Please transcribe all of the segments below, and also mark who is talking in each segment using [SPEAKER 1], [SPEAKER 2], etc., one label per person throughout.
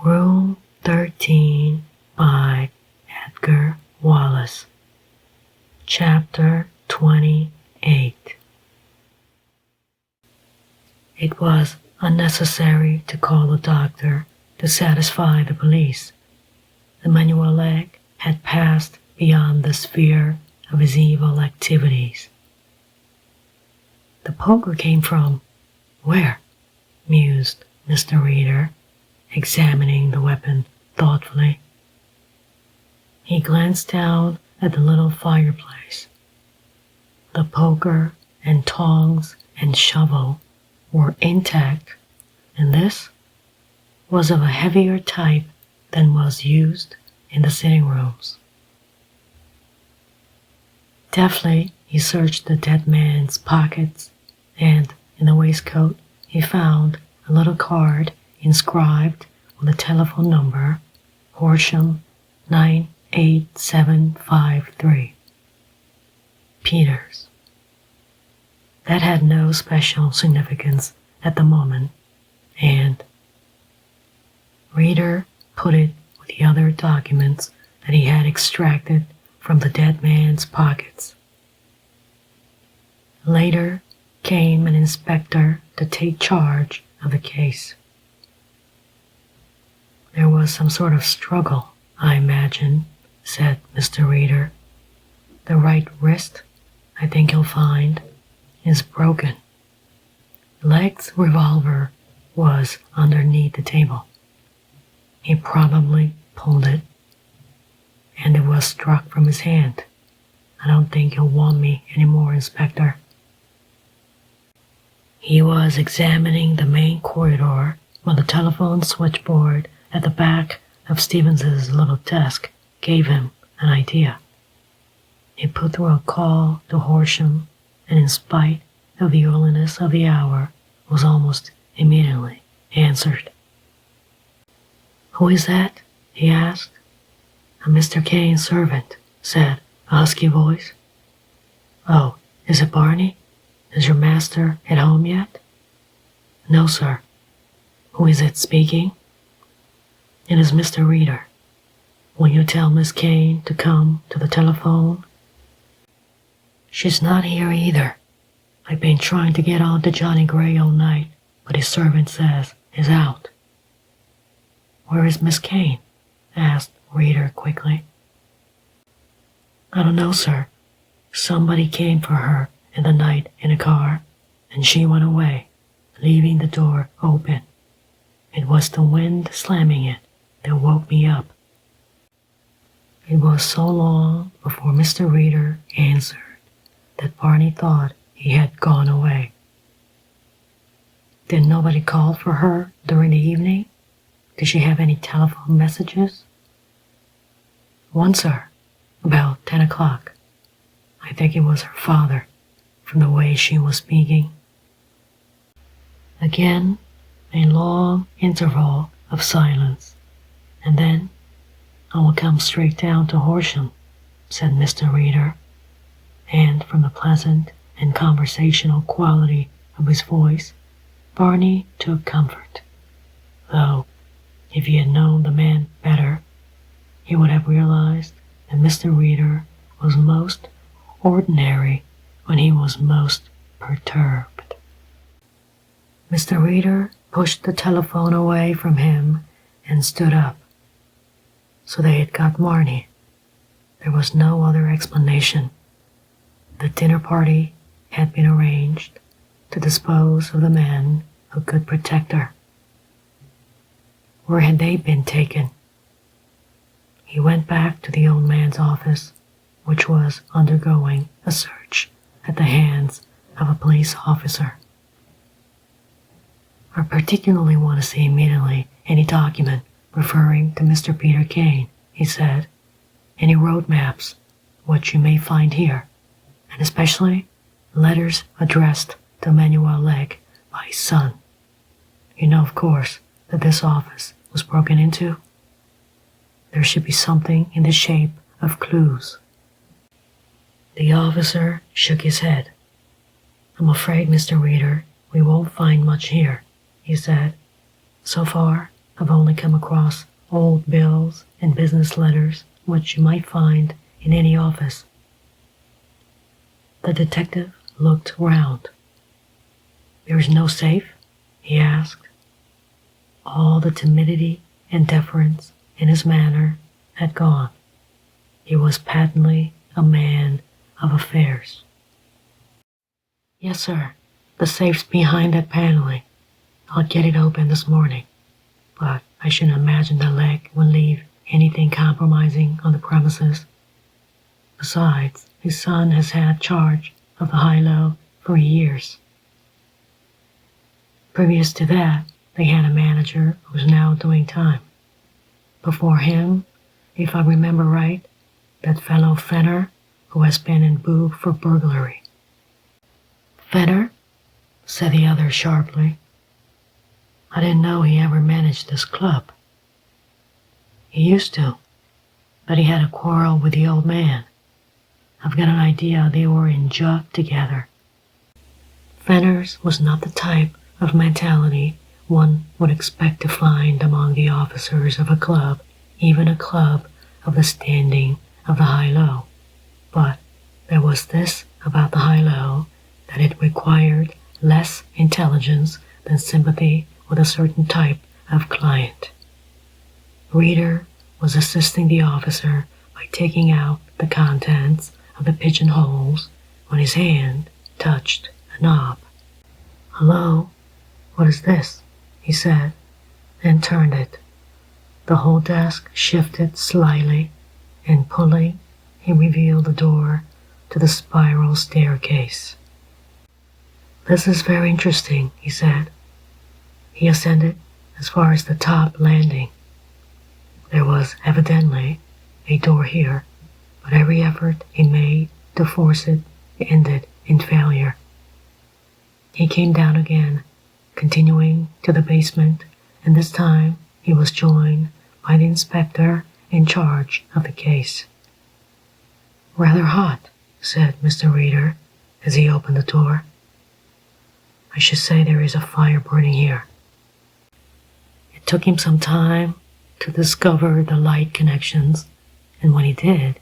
[SPEAKER 1] Room 13 by Edgar Wallace. Chapter 28. It was unnecessary to call a doctor to satisfy the police. Emmanuel Legge had passed beyond the sphere of his evil activities. The poker came from where? Mused Mr. Reader, examining the weapon thoughtfully. He glanced down at the little fireplace. The poker and tongs and shovel were intact, and this was of a heavier type than was used in the sitting rooms. Deftly, he searched the dead man's pockets, and in the waistcoat he found a little card inscribed with a telephone number, Horsham 98753. Peters. That had no special significance at the moment, and Reader put it with the other documents that he had extracted from the dead man's pockets. Later came an inspector to take charge of the case. There was some sort of struggle, I imagine, said Mr. Reader. The right wrist, I think you'll find, is broken. Legge's revolver was underneath the table. He probably pulled it, and it was struck from his hand. I don't think you'll want me anymore, Inspector. He was examining the main corridor when the telephone switchboard at the back of Stevens's little desk gave him an idea. He put through a call to Horsham, and in spite of the earliness of the hour, was almost immediately answered. "Who is that?" he asked. "A Mr. Kane's servant," said a husky voice. "Oh, is it Barney? Is your master at home yet?" "No, sir." "Who is it speaking?" "It is Mr. Reader. Will you tell Miss Kane to come to the telephone?" "She's not here either. I've been trying to get on to Johnny Gray all night, but his servant says he's out." "Where is Miss Kane?" asked Reader quickly. "I don't know, sir. Somebody came for her in the night in a car, and she went away, leaving the door open. It was the wind slamming it that woke me up." It was so long before Mr. Reader answered that Barney thought he had gone away. "Did nobody call for her during the evening? Did she have any telephone messages?" "One, sir, about 10 o'clock. I think it was her father, from the way she was speaking." Again, a long interval of silence, and then, "I will come straight down to Horsham," said Mr. Reader, and from the pleasant and conversational quality of his voice, Barney took comfort, though if he had known the man better, he would have realized that Mr. Reader was most ordinary when he was most perturbed. Mr. Reader pushed the telephone away from him and stood up. So they had got Marnie. There was no other explanation. The dinner party had been arranged to dispose of the men who could protect her. Where had they been taken? He went back to the old man's office, which was undergoing a search at the hands of a police officer. "I particularly want to see immediately any document referring to Mr. Peter Kane," he said. "Any road maps, what you may find here, and especially letters addressed to Emmanuel Legge by his son. You know, of course, that this office was broken into. There should be something in the shape of clues." The officer shook his head. "I'm afraid, Mr. Reader, we won't find much here," he said. "So far, I've only come across old bills and business letters, which you might find in any office." The detective looked round. "There is no safe?" he asked. All the timidity and deference in his manner had gone. He was patently a man of affairs. "Yes, sir. The safe's behind that paneling. I'll get it open this morning. But I shouldn't imagine the leg will leave anything compromising on the premises. Besides, his son has had charge of the high-low for years. Previous to that, they had a manager who's now doing time. Before him, if I remember right, that fellow Fenner, who has been in Boob for burglary." "Fenner?" said the other sharply. "I didn't know he ever managed this club." "He used to, but he had a quarrel with the old man. I've got an idea they were in jug together." Fenner's was not the type of mentality one would expect to find among the officers of a club, even a club of the standing of the high-low. But there was this about the high-low, that it required less intelligence than sympathy with a certain type of client. Reader was assisting the officer by taking out the contents of the pigeonholes when his hand touched a knob. "Hello, what is this?" he said, and turned it. The whole desk shifted slightly, and pulling, he revealed the door to the spiral staircase. "This is very interesting," he said. He ascended as far as the top landing. There was evidently a door here, but every effort he made to force it ended in failure. He came down again, continuing to the basement, and this time he was joined by the inspector in charge of the case. "Rather hot," said Mr. Reader as he opened the door. "I should say there is a fire burning here." It took him some time to discover the light connections, and when he did,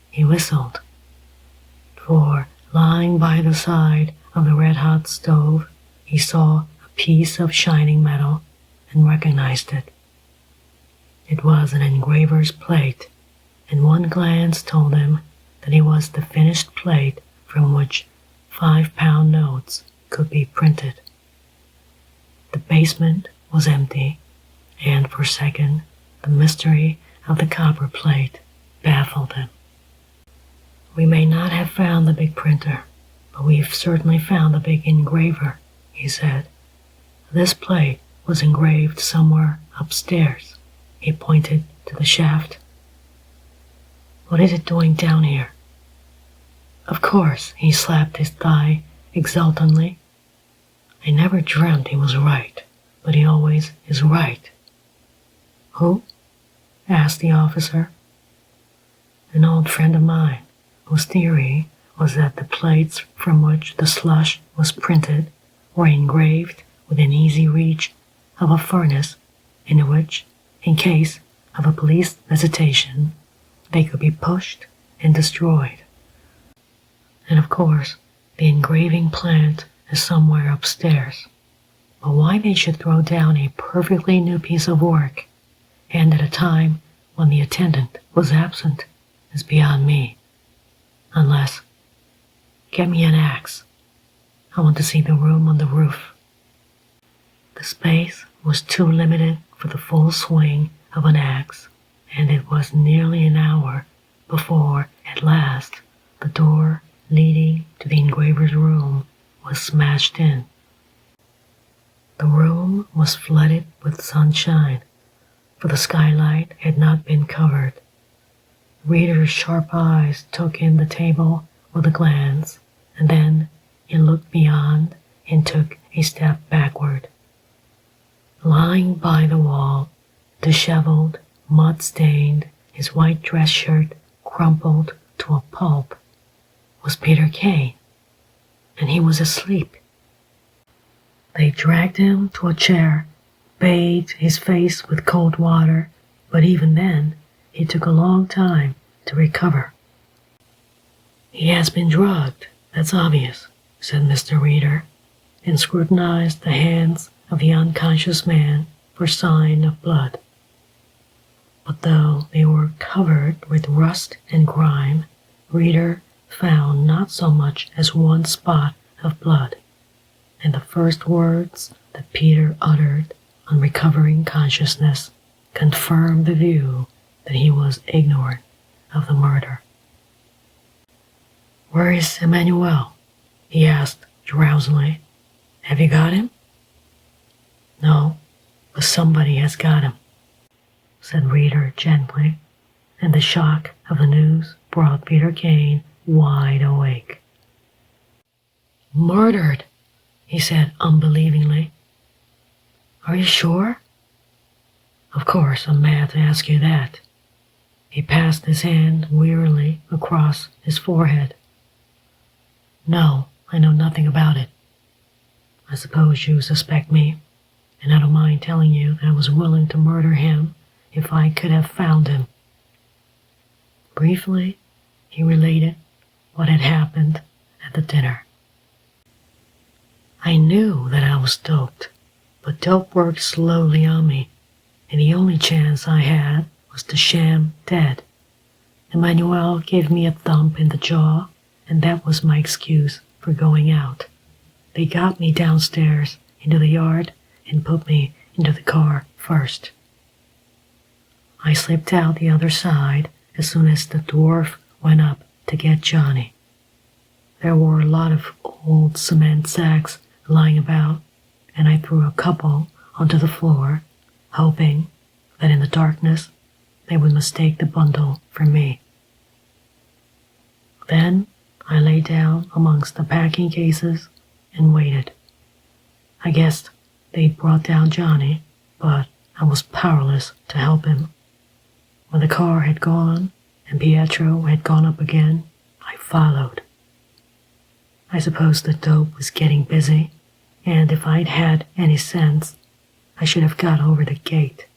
[SPEAKER 1] he whistled. For lying by the side of the red-hot stove, he saw a piece of shining metal and recognized it. It was an engraver's plate, and one glance told him that it was the finished plate from which 5-pound notes could be printed. The basement was empty, and for a second the mystery of the copper plate baffled him. "We may not have found the big printer, but we've certainly found the big engraver," he said. "This plate was engraved somewhere upstairs." He pointed to the shaft. "What is it doing down here?" "Of course," he slapped his thigh exultantly. "I never dreamt he was right, but he always is right." "Who?" asked the officer. "An old friend of mine, whose theory was that the plates from which the slush was printed were engraved within easy reach of a furnace into which, in case of a police visitation, they could be pushed and destroyed. And of course, the engraving plant is somewhere upstairs. But why they should throw down a perfectly new piece of work, and at a time when the attendant was absent, is beyond me. Unless, get me an axe. I want to see the room on the roof." The space was too limited for the full swing of an axe, and it was nearly an hour before, at last, the door leading to the engraver's room was smashed in. The room was flooded with sunshine, for the skylight had not been covered. Reader's sharp eyes took in the table with a glance, and then he looked beyond and took a step backward. Lying by the wall, disheveled, mud-stained, his white dress shirt crumpled to a pulp, was Peter Kane, and he was asleep. They dragged him to a chair bathed his face with cold water, but even then, he took a long time to recover. "He has been drugged, that's obvious," said Mr. Reader, and scrutinized the hands of the unconscious man for sign of blood. But though they were covered with rust and grime, Reader found not so much as one spot of blood, and the first words that Peter uttered on recovering consciousness confirmed the view that he was ignorant of the murder. "Where is Emmanuel?" he asked drowsily. "Have you got him?" "No, but somebody has got him," said Reader gently, and the shock of the news brought Peter Kane wide awake. "Murdered," he said unbelievingly. "Are you sure?" "Of course, I'm mad to ask you that." He passed his hand wearily across his forehead. "No, I know nothing about it. I suppose you suspect me, and I don't mind telling you that I was willing to murder him if I could have found him." Briefly, he related what had happened at the dinner. "I knew that I was doped, but dope worked slowly on me, and the only chance I had was to sham dead. Emmanuel gave me a thump in the jaw, and that was my excuse for going out. They got me downstairs into the yard and put me into the car first. I slipped out the other side as soon as the dwarf went up to get Johnny. There were a lot of old cement sacks lying about, and I threw a couple onto the floor, hoping that in the darkness they would mistake the bundle for me. Then I lay down amongst the packing cases and waited. I guessed they'd brought down Johnny, but I was powerless to help him. When the car had gone and Pietro had gone up again, I followed. I suppose the dope was getting busy, and if I'd had any sense, I should have got over the gate.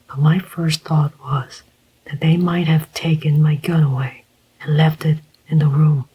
[SPEAKER 1] But my first thought was that they might have taken my gun away and left it in the room.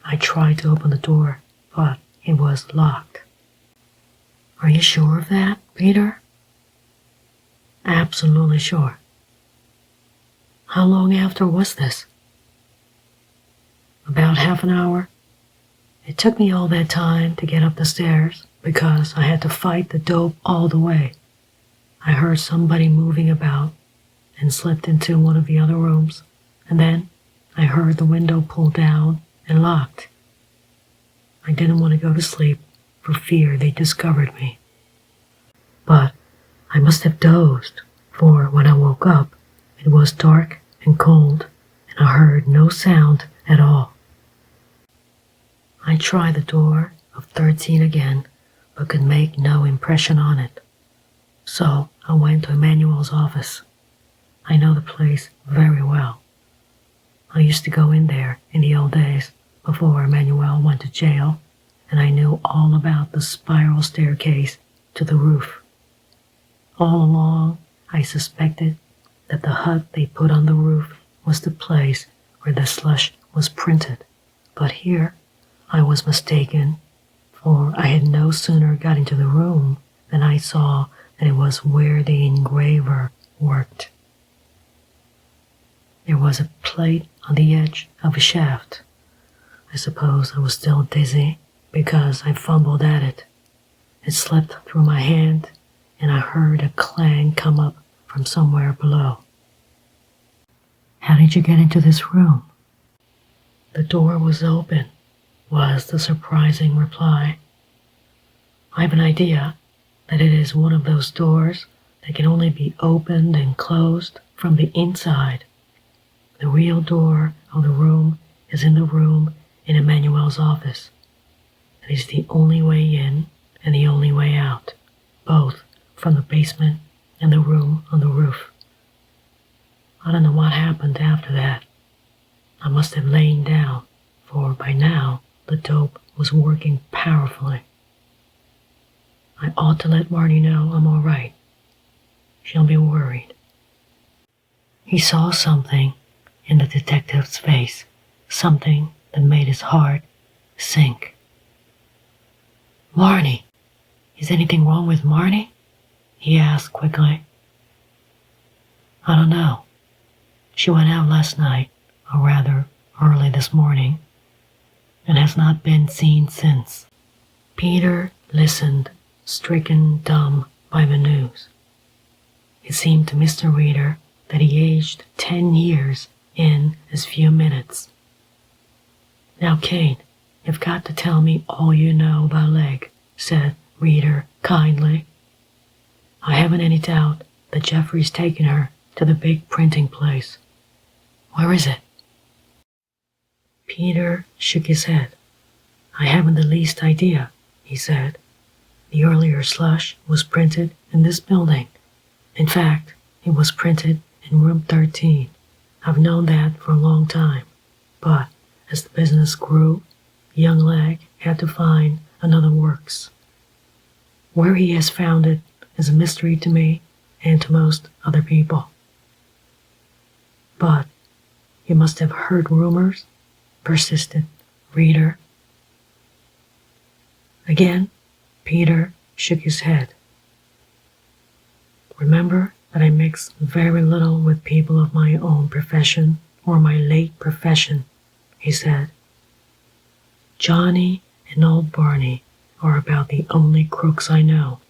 [SPEAKER 1] I tried to open the door, but it was locked. Are you sure of that, Peter? Absolutely sure. How long after was this? About half an hour. It took me all that time to get up the stairs because I had to fight the dope all the way. I heard somebody moving about and slipped into one of the other rooms, and then I heard the window pulled down and locked. I didn't want to go to sleep for fear they discovered me. But I must have dozed, for when I woke up, it was dark and cold, and I heard no sound at all. I tried the door of 13 again, but could make no impression on it. So I went to Emmanuel's office. I know the place very well. I used to go in there in the old days before Emmanuel went to jail, and I knew all about the spiral staircase to the roof. All along, I suspected that the hut they put on the roof was the place where the slush was printed, but here I was mistaken, for I had no sooner got into the room than I saw that it was where the engraver worked. There was a plate on the edge of a shaft. I suppose I was still dizzy because I fumbled at it. It slipped through my hand, and I heard a clang come up from somewhere below. How did you get into this room? The door was open, was the surprising reply. I have an idea that it is one of those doors that can only be opened and closed from the inside. The real door of the room is in the room in Emmanuel's office. It is the only way in and the only way out, both from the basement and the room on the roof. I don't know what happened after that. I must have lain down, for by now the dope was working powerfully. I ought to let Marnie know I'm all right. She'll be worried." He saw something in the detective's face, something that made his heart sink. "Marnie! Is anything wrong with Marnie?" he asked quickly. "I don't know. She went out last night, or rather early this morning, and has not been seen since." Peter listened, stricken dumb by the news. It seemed to Mr. Reader that he aged 10 years in as few minutes. "Now, Kate, you've got to tell me all you know about Legg," said Reader kindly. "I haven't any doubt that Jeffrey's taken her to the big printing place. Where is it?" Peter shook his head. "I haven't the least idea," he said. "The earlier slush was printed in this building. In fact, it was printed in room 13. I've known that for a long time. But as the business grew, young Legg had to find another works. Where he has found it is a mystery to me and to most other people." "But you must have heard rumors," persisted Reader. Again, Peter shook his head. "Remember that I mix very little with people of my own profession or my late profession," he said. "Johnny and old Barney are about the only crooks I know,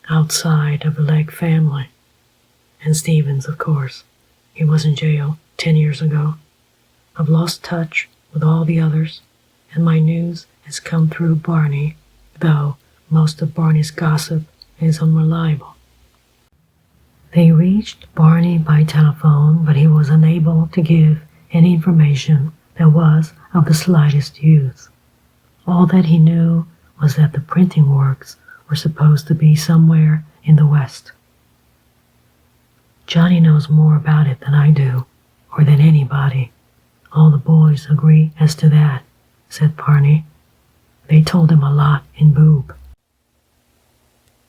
[SPEAKER 1] outside of the Legg family. And Stevens, of course. He was in jail 10 years ago. I've lost touch with all the others, and my news has come through Barney, though most of Barney's gossip is unreliable." They reached Barney by telephone, but he was unable to give any information that was of the slightest use. All that he knew was that the printing works were supposed to be somewhere in the West. "Johnny knows more about it than I do, or than anybody. All the boys agree as to that," said Barney. "They told him a lot in Boob."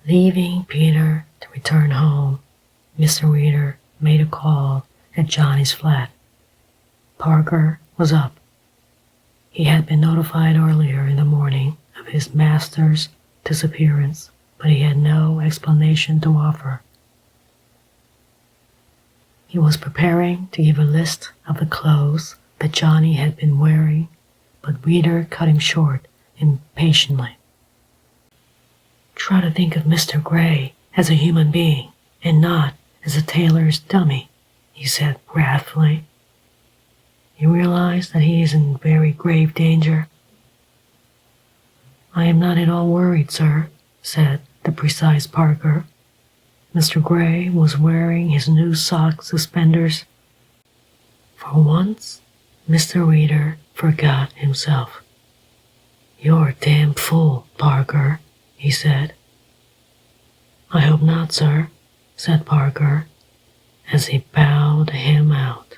[SPEAKER 1] Leaving Peter to return home, Mr. Reader made a call at Johnny's flat. Parker was up. He had been notified earlier in the morning of his master's disappearance, but he had no explanation to offer. He was preparing to give a list of the clothes that Johnny had been wearing, but Reader cut him short impatiently. "Try to think of Mr. Gray as a human being and not as a tailor's dummy," he said wrathfully. "You realize that he is in very grave danger?" "I am not at all worried, sir," said the precise Parker. Mr. Gray was wearing his new sock suspenders. For once, Mr. Reader forgot himself. "You're a damn fool, Parker," he said. "I hope not, sir," said Parker, as he bowed him out.